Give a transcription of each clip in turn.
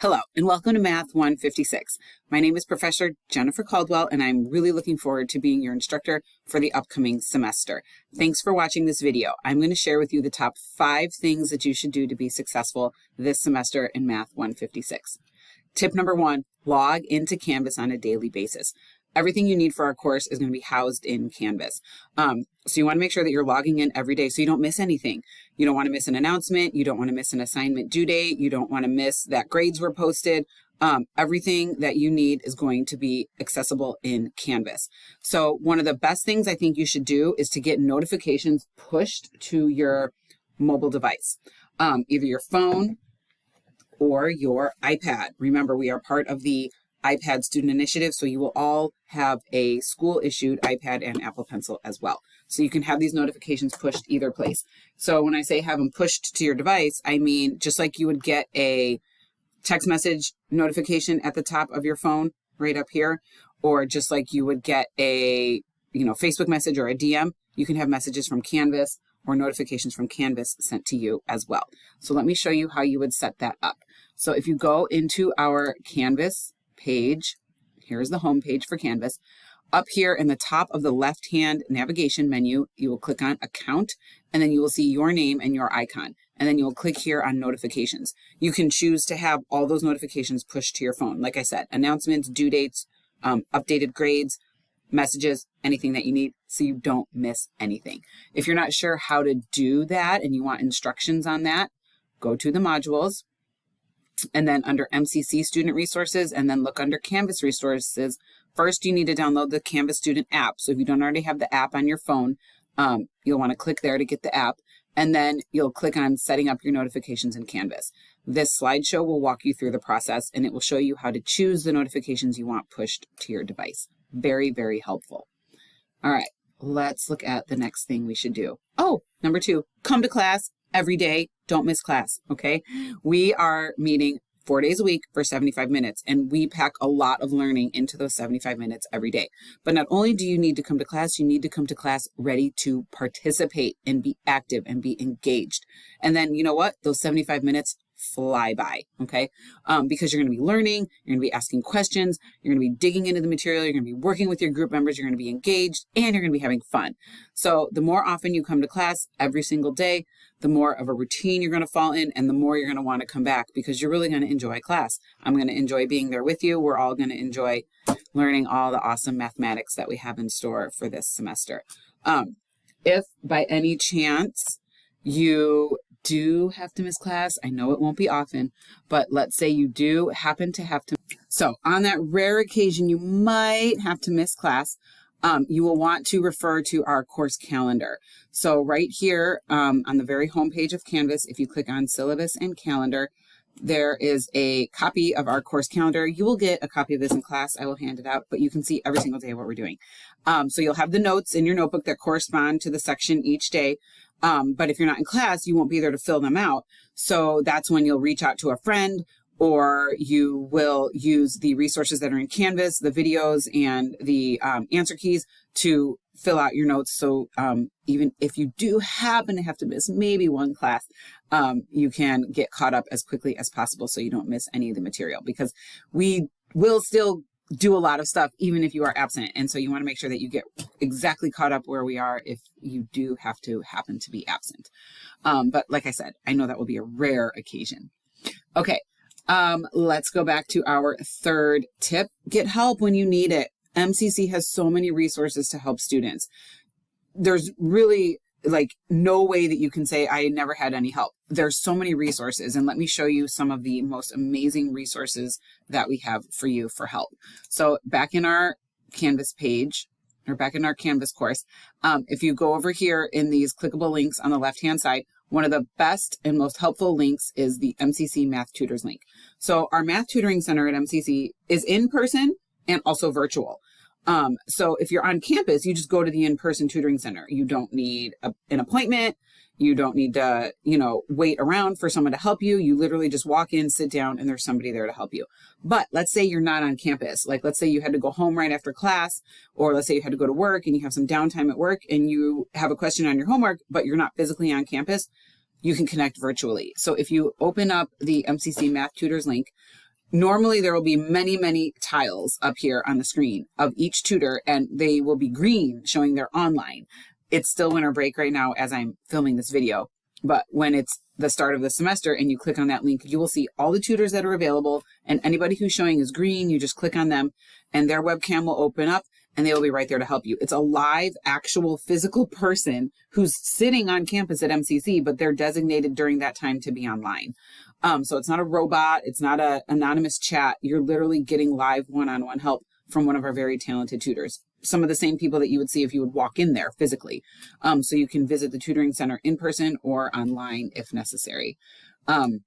Hello, and welcome to Math 156. My name is Professor Jennifer Caldwell, and I'm really looking forward to being your instructor for the upcoming semester. Thanks for watching this video. I'm going to share with you the top 5 things that you should do to be successful this semester in Math 156. Tip number 1, log into Canvas on a daily basis. Everything you need for our course is going to be housed in Canvas. So you want to make sure that you're logging in every day so you don't miss anything. You don't want to miss an announcement. You don't want to miss an assignment due date. You don't want to miss that grades were posted. Everything that you need is going to be accessible in Canvas. So one of the best things I think you should do is to get notifications pushed to your mobile device, either your phone or your iPad. Remember, we are part of the iPad Student Initiative, so you will all have a school-issued iPad and Apple Pencil as well. So you can have these notifications pushed either place. So when I say have them pushed to your device, I mean just like you would get a text message notification at the top of your phone right up here, or just like you would get a Facebook message or a DM, you can have messages from Canvas or notifications from Canvas sent to you as well. So let me show you how you would set that up. So if you go into our Canvas page, here's the home page for Canvas. Up here in the top of the left-hand navigation menu, you will click on Account, and then you will see your name and your icon. And then you will click here on Notifications. You can choose to have all those notifications pushed to your phone. Like I said, announcements, due dates, updated grades, messages, anything that you need so you don't miss anything. If you're not sure how to do that and you want instructions on that, go to the modules, and then under MCC Student Resources, and then look under Canvas Resources. First, you need to download the Canvas Student app. So if you don't already have the app on your phone, you'll want to click there to get the app, and then you'll click on setting up your notifications in Canvas. This slideshow will walk you through the process, and it will show you how to choose the notifications you want pushed to your device. Very, very helpful. All right, let's look at the next thing we should do. Oh, number 2, come to class every day. Don't miss class, okay? We are meeting 4 days a week for 75 minutes, and we pack a lot of learning into those 75 minutes every day. But not only do you need to come to class, you need to come to class ready to participate and be active and be engaged. And then, you know what? Those 75 minutes fly by, okay? Because you're going to be learning, you're going to be asking questions, you're going to be digging into the material, you're going to be working with your group members, you're going to be engaged, and you're going to be having fun. So the more often you come to class every single day, the more of a routine you're going to fall in, and the more you're going to want to come back because you're really going to enjoy class. I'm going to enjoy being there with you. We're all going to enjoy learning all the awesome mathematics that we have in store for this semester. If by any chance you do have to miss class, I know it won't be often, but let's say you do happen to have to. So on that rare occasion you might have to miss class, you will want to refer to our course calendar. So right here on the very home page of Canvas, if you click on Syllabus and Calendar, there is a copy of our course calendar. You will get a copy of this in class. I will hand it out, but you can see every single day what we're doing. So you'll have the notes in your notebook that correspond to the section each day. But if you're not in class, you won't be there to fill them out. So that's when you'll reach out to a friend, or you will use the resources that are in Canvas, the videos and the answer keys to fill out your notes. So even if you do happen to have to miss maybe one class, you can get caught up as quickly as possible so you don't miss any of the material, because we will still do a lot of stuff even if you are absent. And so you want to make sure that you get exactly caught up where we are if you do have to happen to be absent. But like I said, I know that will be a rare occasion. Okay. Let's go back to our third tip. Get help when you need it. MCC has so many resources to help students. There's really no way that you can say, I never had any help. There's so many resources, and let me show you some of the most amazing resources that we have for you for help. So back in our Canvas page, or back in our Canvas course, if you go over here in these clickable links on the left-hand side, one of the best and most helpful links is the MCC Math Tutors link. So our Math Tutoring Center at MCC is in person and also virtual. So if you're on campus, you just go to the in-person tutoring center. You don't need an appointment. You don't need to, wait around for someone to help you. You literally just walk in, sit down, and there's somebody there to help you. But let's say you're not on campus. Let's say you had to go home right after class, or let's say you had to go to work and you have some downtime at work and you have a question on your homework, but you're not physically on campus. You can connect virtually. So if you open up the MCC Math Tutors link, Normally there will be many, many tiles up here on the screen of each tutor, and they will be green showing they're online. It's still winter break right now as I'm filming this video, but when it's the start of the semester and you click on that link, you will see all the tutors that are available, and anybody who's showing is green. You just click on them and their webcam will open up and they will be right there to help you. It's a live, actual, physical person who's sitting on campus at MCC, but they're designated during that time to be online. So it's not a robot. It's not an anonymous chat. You're literally getting live one-on-one help from one of our very talented tutors. Some of the same people that you would see if you would walk in there physically. So you can visit the tutoring center in person or online if necessary. And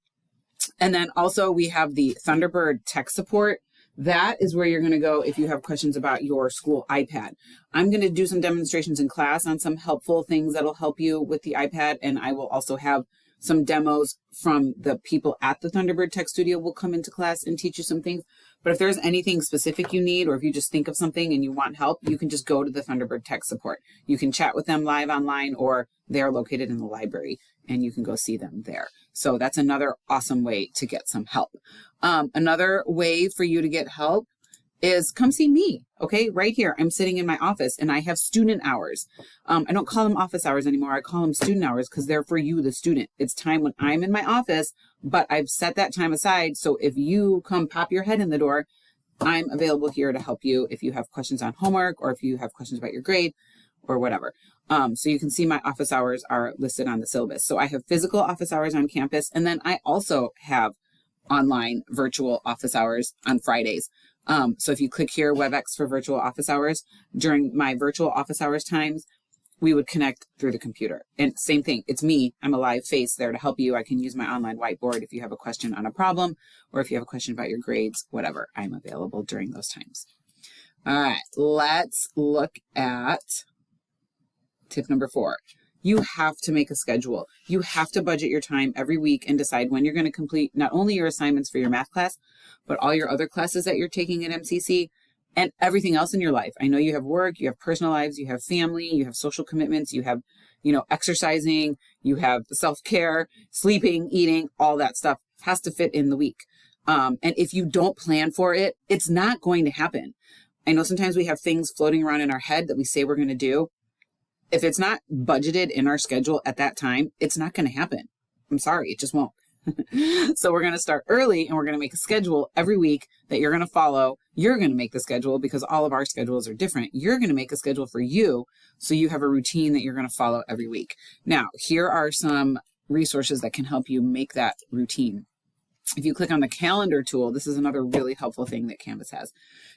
then also we have the Thunderbird tech support. That is where you're going to go if you have questions about your school iPad. I'm going to do some demonstrations in class on some helpful things that'll help you with the iPad. And I will also have some demos from the people at the Thunderbird Tech Studio will come into class and teach you some things. But if there's anything specific you need, or if you just think of something and you want help, you can just go to the Thunderbird Tech Support. You can chat with them live online, or they're located in the library and you can go see them there. So that's another awesome way to get some help. Another way for you to get help is come see me, okay? Right here, I'm sitting in my office and I have student hours. I don't call them office hours anymore. I call them student hours because they're for you, the student. It's time when I'm in my office, but I've set that time aside. So if you come pop your head in the door, I'm available here to help you if you have questions on homework or if you have questions about your grade or whatever. So you can see my office hours are listed on the syllabus. So I have physical office hours on campus, and then I also have online virtual office hours on Fridays. So if you click here, WebEx for virtual office hours, during my virtual office hours times, we would connect through the computer. And same thing, it's me. I'm a live face there to help you. I can use my online whiteboard if you have a question on a problem, or if you have a question about your grades, whatever, I'm available during those times. All right, let's look at tip number 4. You have to make a schedule. You have to budget your time every week and decide when you're going to complete not only your assignments for your math class, but all your other classes that you're taking at MCC and everything else in your life. I know you have work, you have personal lives, you have family, you have social commitments, you have, exercising, you have self-care, sleeping, eating, all that stuff has to fit in the week. And if you don't plan for it, it's not going to happen. I know sometimes we have things floating around in our head that we say we're going to do. If it's not budgeted in our schedule at that time, it's not going to happen. I'm sorry, it just won't. So we're going to start early and we're going to make a schedule every week that you're going to follow. You're going to make the schedule because all of our schedules are different. You're going to make a schedule for you so you have a routine that you're going to follow every week. Now, here are some resources that can help you make that routine. If you click on the calendar tool, this is another really helpful thing that Canvas has.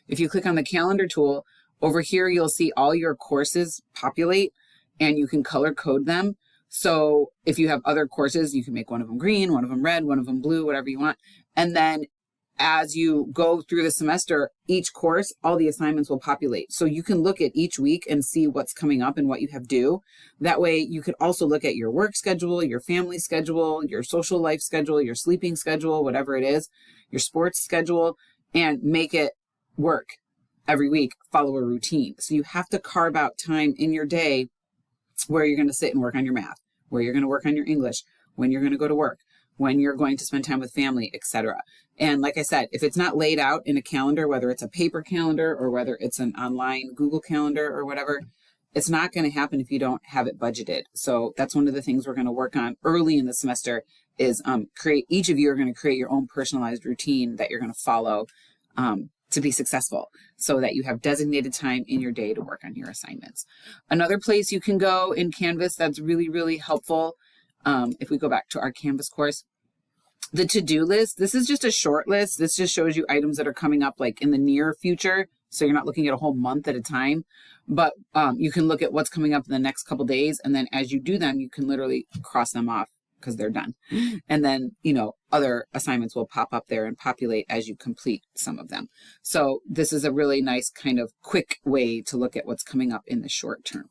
If you click on the calendar tool, over here you'll see all your courses populate and you can color code them. So if you have other courses, you can make one of them green, one of them red, one of them blue, whatever you want. And then as you go through the semester, each course, all the assignments will populate. So you can look at each week and see what's coming up and what you have due. That way you could also look at your work schedule, your family schedule, your social life schedule, your sleeping schedule, whatever it is, your sports schedule, and make it work every week, follow a routine. So you have to carve out time in your day where you're going to sit and work on your math, where you're going to work on your English, when you're going to go to work, when you're going to spend time with family, etc. And like I said, if it's not laid out in a calendar, whether it's a paper calendar or whether it's an online Google calendar or whatever, it's not going to happen if you don't have it budgeted. So that's one of the things we're going to work on early in the semester is each of you are going to create your own personalized routine that you're going to follow to be successful so that you have designated time in your day to work on your assignments. Another place you can go in Canvas that's really, really helpful, if we go back to our Canvas course, the to-do list. This is just a short list. This just shows you items that are coming up like in the near future. So you're not looking at a whole month at a time, but you can look at what's coming up in the next couple days. And then as you do them, you can literally cross them off because they're done. And then, other assignments will pop up there and populate as you complete some of them. So this is a really nice kind of quick way to look at what's coming up in the short term.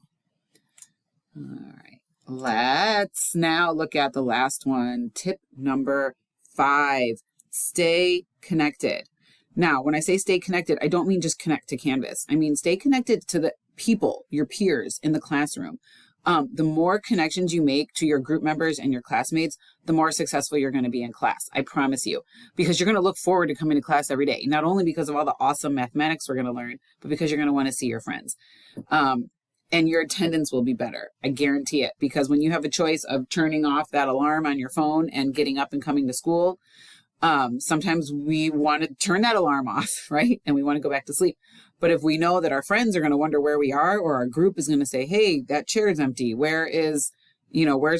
All right, let's now look at the last one. Tip number 5, stay connected. Now, when I say stay connected, I don't mean just connect to Canvas. I mean, stay connected to the people, your peers in the classroom. The more connections you make to your group members and your classmates, the more successful you're going to be in class. I promise you, because you're going to look forward to coming to class every day, not only because of all the awesome mathematics we're going to learn, but because you're going to want to see your friends. And your attendance will be better. I guarantee it, because when you have a choice of turning off that alarm on your phone and getting up and coming to school, sometimes we want to turn that alarm off, right? And we want to go back to sleep. But if we know that our friends are going to wonder where we are, or our group is going to say, hey, that chair is empty. Where's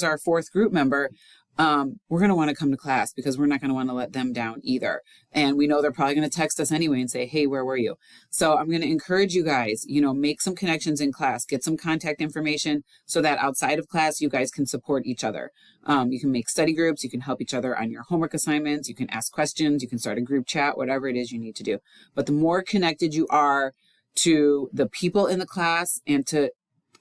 our fourth group member? We're going to want to come to class, because we're not going to want to let them down either. And we know they're probably going to text us anyway and say, hey, where were you? So I'm going to encourage you guys, make some connections in class, get some contact information so that outside of class, you guys can support each other. You can make study groups, you can help each other on your homework assignments, you can ask questions, you can start a group chat, whatever it is you need to do. But the more connected you are to the people in the class and to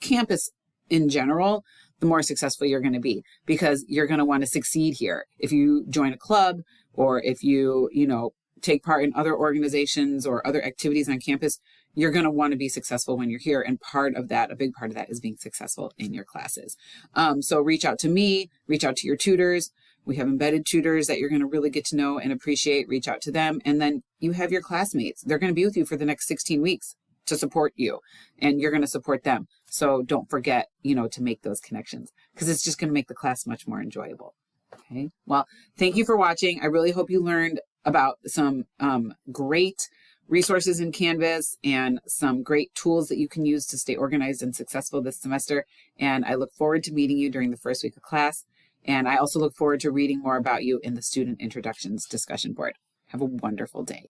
campus in general, the more successful you're going to be, because you're going to want to succeed here. If you join a club, or if you take part in other organizations or other activities on campus, you're going to want to be successful when you're here. And a big part of that is being successful in your classes. So reach out to me, reach out to your tutors. We have embedded tutors that you're going to really get to know and appreciate. Reach out to them. And then you have your classmates. They're going to be with you for the next 16 weeks to support you, and you're going to support them. So don't forget, to make those connections, because it's just going to make the class much more enjoyable. Okay. Well, thank you for watching. I really hope you learned about some great resources in Canvas and some great tools that you can use to stay organized and successful this semester. And I look forward to meeting you during the first week of class. And I also look forward to reading more about you in the Student Introductions discussion board. Have a wonderful day.